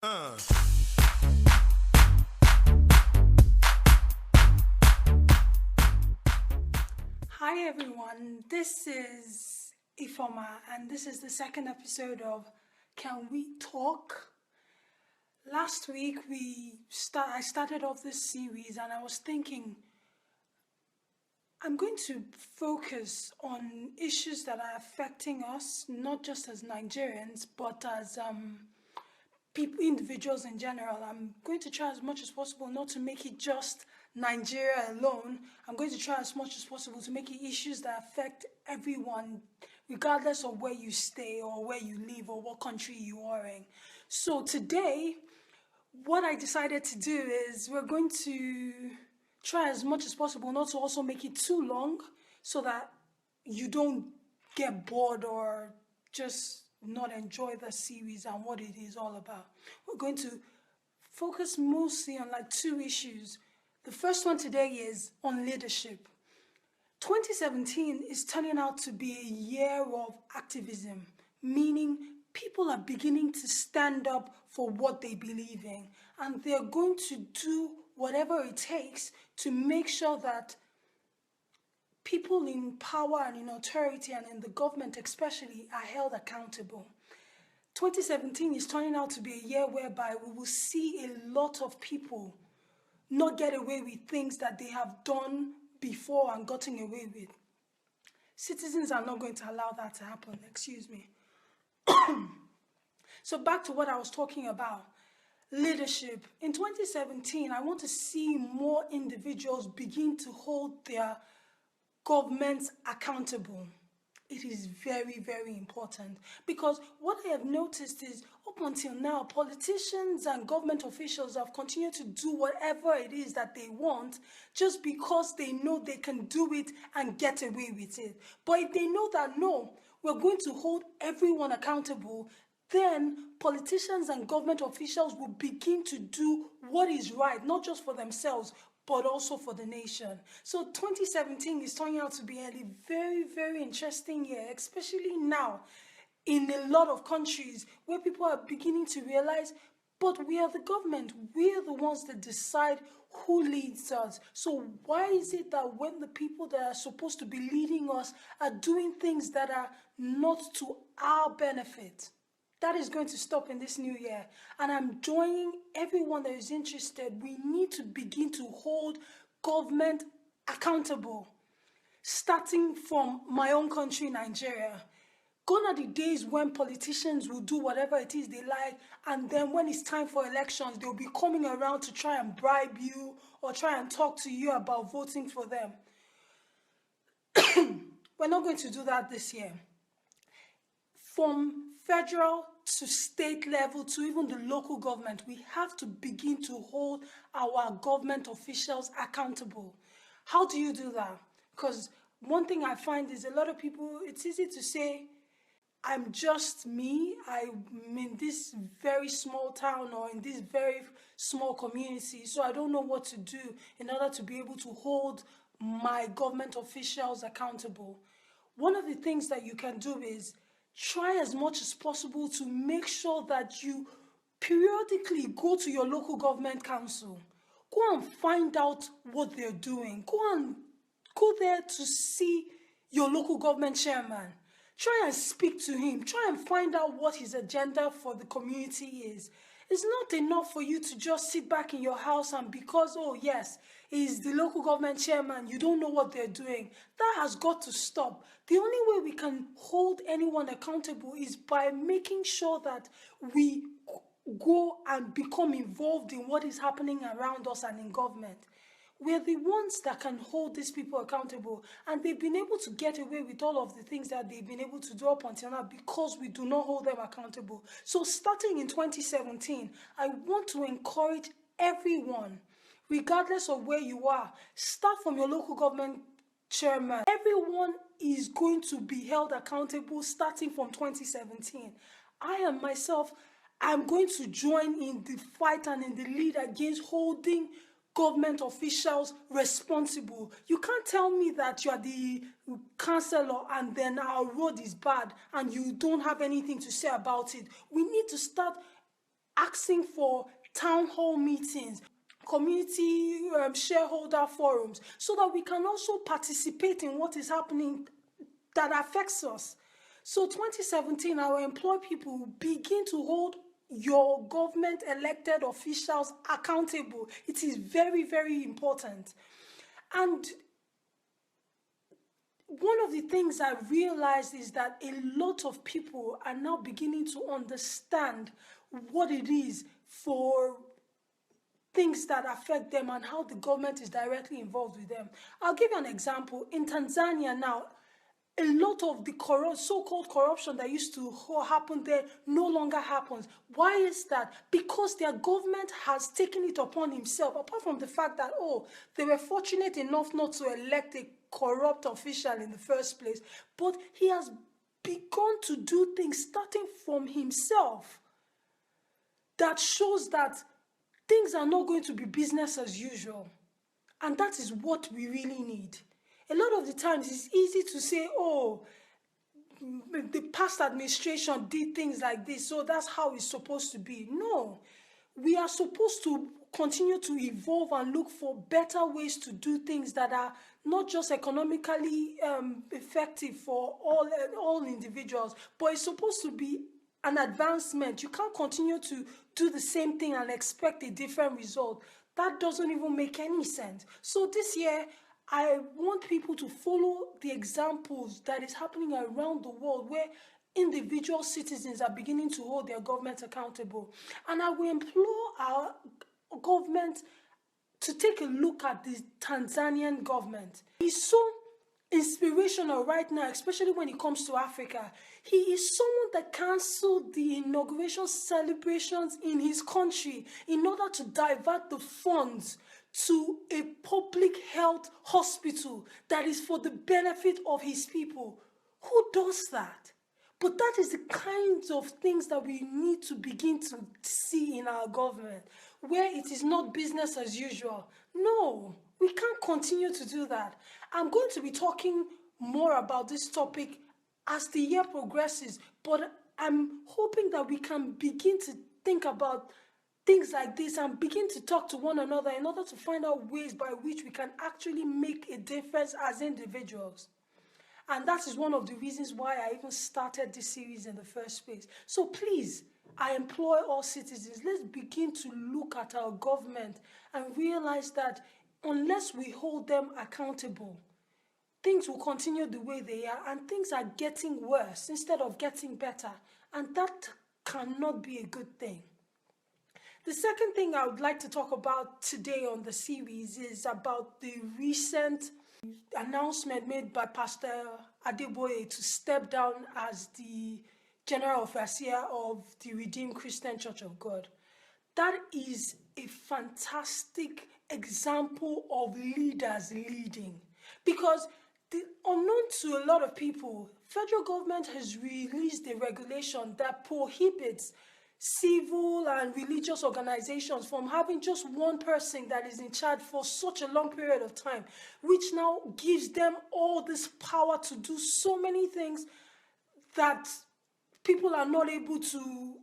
Hi everyone, this is Ifoma and this is the second episode of Can We Talk? Last week I started off this series and I was thinking I'm going to focus on issues that are affecting us, not just as Nigerians, but as people, individuals in general. I'm going to try as much as possible not to make it just Nigeria alone. I'm going to try as much as possible to make it issues that affect everyone, regardless of where you stay or where you live or what country you are in. So today, what I decided to do is we're going to try as much as possible not to also make it too long so that you don't get bored or just not enjoy the series and what it is all about. We're going to focus mostly on like two issues. The first one today is on leadership. 2017 is turning out to be a year of activism, meaning people are beginning to stand up for what they believe in, and they're going to do whatever it takes to make sure that people in power and in authority and in the government especially are held accountable. 2017 is turning out to be a year whereby we will see a lot of people not get away with things that they have done before and gotten away with. Citizens are not going to allow that to happen, excuse me. So back to what I was talking about. Leadership. In 2017, I want to see more individuals begin to hold their governments accountable. It is very, very important because what I have noticed is up until now, politicians and government officials have continued to do whatever it is that they want just because they know they can do it and get away with it. But if they know that no, we're going to hold everyone accountable, then politicians and government officials will begin to do what is right, not just for themselves, but also for the nation. So 2017 is turning out to be a very, very interesting year, especially now in a lot of countries where people are beginning to realize, but we are the government, we are the ones that decide who leads us. So why is it that when the people that are supposed to be leading us are doing things that are not to our benefit? That is going to stop in this new year. And I'm joining everyone that is interested. We need to begin to hold government accountable. Starting from my own country, Nigeria. Gone are the days when politicians will do whatever it is they like, and then when it's time for elections, they'll be coming around to try and bribe you or try and talk to you about voting for them. We're not going to do that this year. From federal to state level to even the local government, we have to begin to hold our government officials accountable. How do you do that? Because one thing I find is a lot of people, it's easy to say, I'm just me, I'm in this very small town or in this very small community, so I don't know what to do in order to be able to hold my government officials accountable. One of the things that you can do is try as much as possible to make sure that you periodically go to your local government council. Go and find out what they're doing. Go there to see your local government chairman. Try and speak to him. Try and find out what his agenda for the community is. It's not enough for you to just sit back in your house and because, oh yes, he's the local government chairman, you don't know what they're doing. That has got to stop. The only way we can hold anyone accountable is by making sure that we go and become involved in what is happening around us and in government. We're the ones that can hold these people accountable, and they've been able to get away with all of the things that they've been able to do up until now because we do not hold them accountable. So starting in 2017, I want to encourage everyone, regardless of where you are, start from your local government chairman. Everyone is going to be held accountable starting from 2017. I am myself, I'm going to join in the fight and in the lead against holding government officials responsible. You can't tell me that you are the councillor and then our road is bad and you don't have anything to say about it. We need to start asking for town hall meetings, community shareholder forums, so that we can also participate in what is happening that affects us. So 2017, our employed people begin to hold your government elected officials accountable. It is very, very important. And one of the things I realized is that a lot of people are now beginning to understand what it is for things that affect them and how the government is directly involved with them. I'll give you an example. In Tanzania now, a lot of the so-called corruption that used to happen there no longer happens. Why is that? Because their government has taken it upon himself, apart from the fact that, they were fortunate enough not to elect a corrupt official in the first place, but he has begun to do things starting from himself that shows that things are not going to be business as usual. And that is what we really need. A lot of the times it's easy to say, the past administration did things like this, so that's how it's supposed to be. No, we are supposed to continue to evolve and look for better ways to do things that are not just economically effective for all individuals, but it's supposed to be an advancement. You can't continue to do the same thing and expect a different result. That doesn't even make any sense. So this year, I want people to follow the examples that is happening around the world where individual citizens are beginning to hold their government accountable. And I will implore our government to take a look at the Tanzanian government. It's so inspirational right now, especially when it comes to Africa. He is someone that cancelled the inauguration celebrations in his country in order to divert the funds to a public health hospital that is for the benefit of his people. Who does that? But that is the kinds of things that we need to begin to see in our government, where it is not business as usual. No, we can't continue to do that. I'm going to be talking more about this topic as the year progresses, but I'm hoping that we can begin to think about things like this and begin to talk to one another in order to find out ways by which we can actually make a difference as individuals. And that is one of the reasons why I even started this series in the first place. So please, I implore all citizens, let's begin to look at our government and realize that unless we hold them accountable, things will continue the way they are and things are getting worse instead of getting better. And that cannot be a good thing. The second thing I would like to talk about today on the series is about the recent announcement made by Pastor Adeboye to step down as the General Overseer of the Redeemed Christian Church of God. That is a fantastic example of leaders leading, because unknown to a lot of people, federal government has released a regulation that prohibits civil and religious organizations from having just one person that is in charge for such a long period of time, which now gives them all this power to do so many things that people are not able to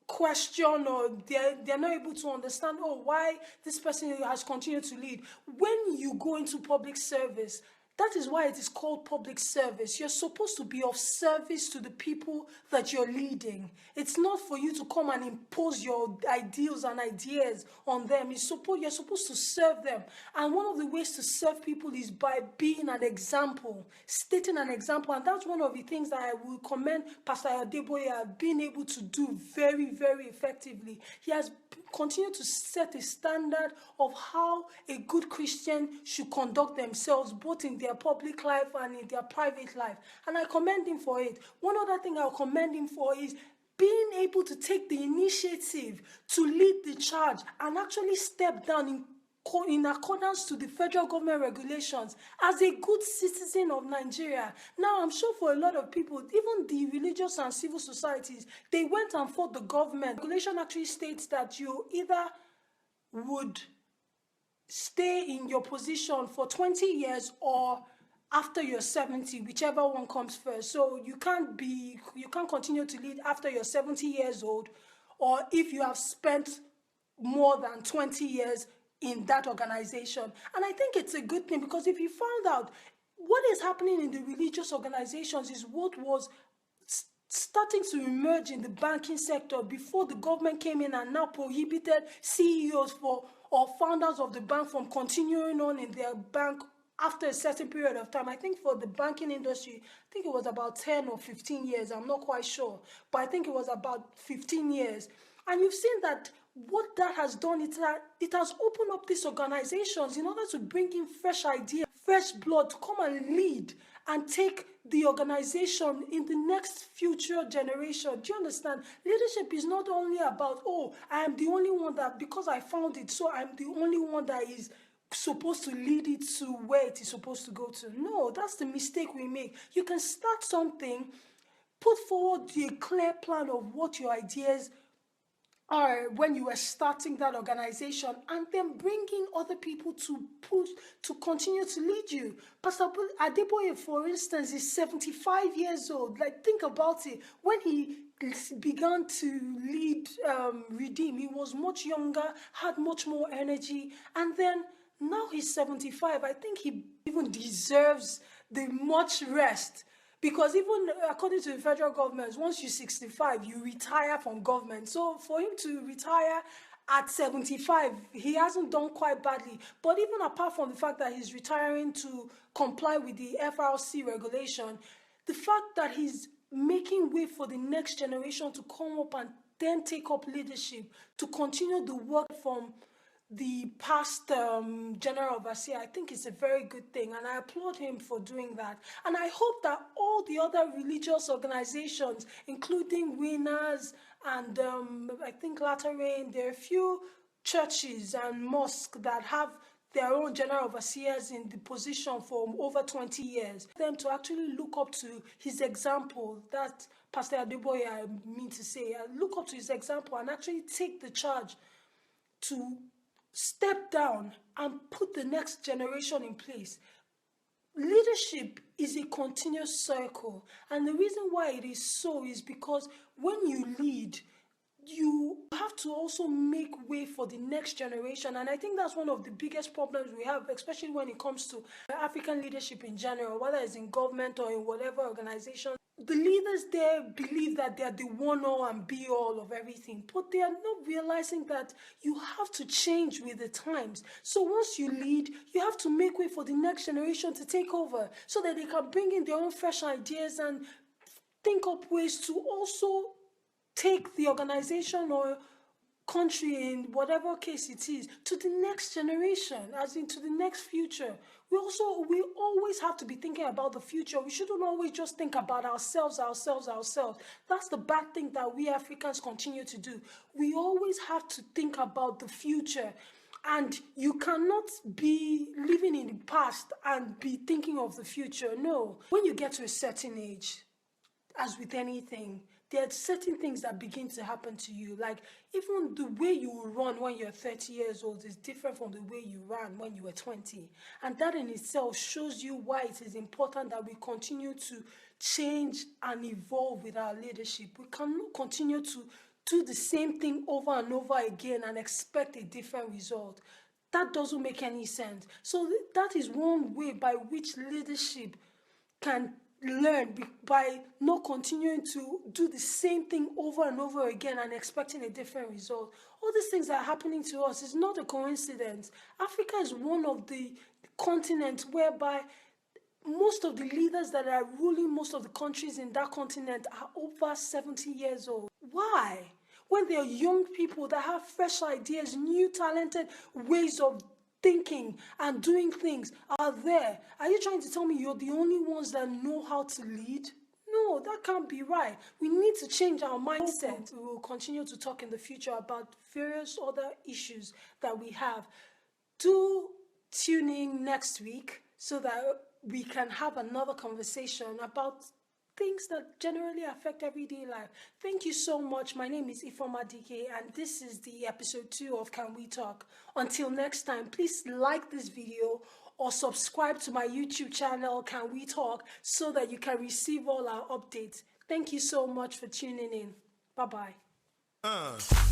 question, or they're not able to understand, why this person has continued to lead. When you go into public service, that is why it is called public service. You're supposed to be of service to the people that you're leading. It's not for you to come and impose your ideals and ideas on them. You're supposed to serve them. And one of the ways to serve people is by being an example, stating an example. And that's one of the things that I will commend Pastor Adeboye being able to do very, very effectively. He has continued to set a standard of how a good Christian should conduct themselves, both in their public life and in their private life. And I commend him for it. One other thing I'll commend him for is being able to take the initiative to lead the charge and actually step down in accordance to the federal government regulations as a good citizen of Nigeria. Now, I'm sure for a lot of people, even the religious and civil societies, they went and fought the government. Regulation actually states that you either would stay in your position for 20 years or after you're 70, whichever one comes first. So you can't continue to lead after you're 70 years old, or if you have spent more than 20 years in that organization. And I think it's a good thing, because if you found out what is happening in the religious organizations is what was starting to emerge in the banking sector before the government came in and now prohibited CEOs or founders of the bank from continuing on in their bank after a certain period of time. I think for the banking industry, I think it was about 10 or 15 years. I'm not quite sure, but I think it was about 15 years. And you've seen that what that has done, it has opened up these organizations in order to bring in fresh ideas, fresh blood to come and lead and take the organization in the next future generation. Do you understand? Leadership is not only about, oh, I am the only one that, because I found it, so I'm the only one that is supposed to lead it to where it is supposed to go to. No, that's the mistake we make. You can start something, put forward a clear plan of what your ideas are when you were starting that organization, and then bringing other people to continue to lead you. Pastor Adeboye, for instance, is 75 years old. Like, think about it. When he began to lead Redeem, he was much younger, had much more energy, and then now he's 75. I think he even deserves the much rest. Because even according to the federal government, once you're 65, you retire from government. So for him to retire at 75, he hasn't done quite badly. But even apart from the fact that he's retiring to comply with the FRC regulation, the fact that he's making way for the next generation to come up and then take up leadership, to continue the work from the past general overseer, I think it's a very good thing, and I applaud him for doing that. And I hope that all the other religious organizations, including Winners and I think Latter Rain, there are a few churches and mosques that have their own general overseers in the position for over 20 years, them to actually look up to his example. That Pastor Adeboye, I mean to say, look up to his example and actually take the charge to step down and put the next generation in place. Leadership is a continuous circle, and the reason why it is so is because when you lead, you have to also make way for the next generation. And I think that's one of the biggest problems we have, especially when it comes to African leadership in general, whether it's in government or in whatever organization. The leaders there believe that they're the one-all and be-all of everything, but they are not realizing that you have to change with the times. So once you lead, you have to make way for the next generation to take over so that they can bring in their own fresh ideas and think up ways to also take the organization or country, in whatever case it is, to the next generation, as in to the next future. We always have to be thinking about the future. We shouldn't always just think about ourselves. That's the bad thing that we Africans continue to do. We always have to think about the future. And you cannot be living in the past and be thinking of the future. No. When you get to a certain age, as with anything, there are certain things that begin to happen to you. Like, even the way you run when you're 30 years old is different from the way you ran when you were 20. And that in itself shows you why it is important that we continue to change and evolve with our leadership. We cannot continue to do the same thing over and over again and expect a different result. That doesn't make any sense. So that is one way by which leadership can learn, by not continuing to do the same thing over and over again and expecting a different result. All these things that are happening to us is not a coincidence. Africa is one of the continents whereby most of the leaders that are ruling most of the countries in that continent are over 70 years old. Why? When there are young people that have fresh ideas, new talented ways of thinking and doing things are there. Are you trying to tell me you're the only ones that know how to lead? No, that can't be right. We need to change our mindset. We will continue to talk in the future about various other issues that we have. Do tune in next week so that we can have another conversation about things that generally affect everyday life. Thank you so much. My name is Ifoma DK, and this is the episode 2 of Can We Talk. Until next time, please like this video or subscribe to my YouTube channel, Can We Talk, so that you can receive all our updates. Thank you so much for tuning in. Bye-bye. Uh.